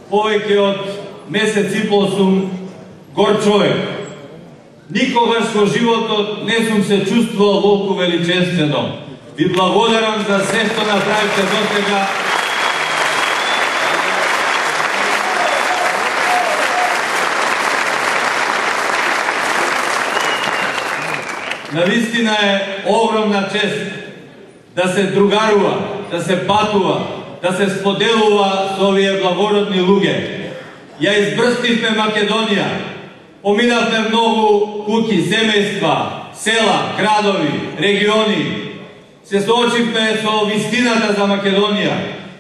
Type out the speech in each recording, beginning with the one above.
повеќе од месец и пол сум гор човек. Никогаш во животот не сум се чувствувал волку величествено. Ви благодарам за се што направите до сега. Навистина е огромна чест да се другарува, да се патува, да се споделува со овие благородни луѓе. Ја избрстивме Македонија, поминавме многу куќи, семејства, села, градови, региони. Се соочивме со вистината за Македонија,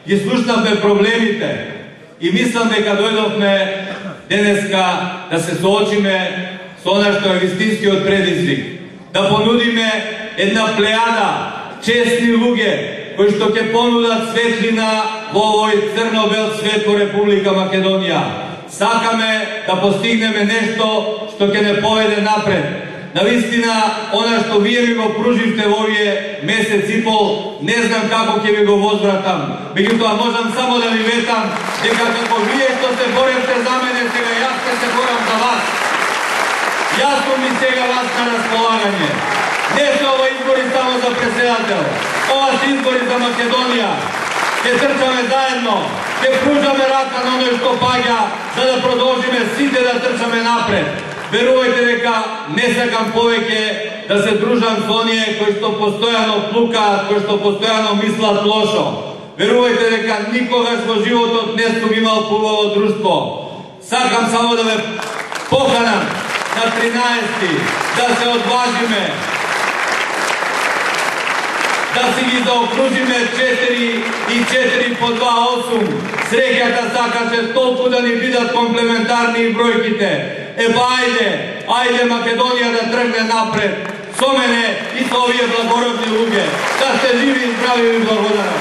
ги слушнавме проблемите и мислам дека дојдовме денеска да се соочиме со она што е вистинскиот предизвик. Да понудиме една плејада честни луѓе кои што ќе понудат светлина во овој црно-бел свет во Република Македонија. Сакаме да постигнеме нешто што ќе не поведе напред. Навистина, она што вие ми го пруживте во овие месец и пол, не знам како ќе ви го возвратам. Меѓутоа можам само да ви ветам дека како вие што се боревте за мене, сега јас ќе се борам за вас. Јас сум ми сега вас на располагање. Не се ова избори само за председател. Ова се избори за Македонија. Ќе трчаме заедно, ќе пружаме рака на оној што паѓа, за да продолжиме сите да трчаме напред. Верувајте дека не сакам повеќе да се дружам со оние кои што постојано плукаат, кои што постојано мислат лошо. Верувајте дека никогаш во животот не сум имал поубаво друштво. Сакам само да ме поканам на 13-ти, да се одважиме, да си ги заокружиме 4 и 4 по 2, 8. Среќата сакаше толку да ни бидат комплементарни и бројките. Ева ајде Македонија да тргне напред. Со мене и со овие благородни луѓе. Да сте живи и здрави, ви благодарам.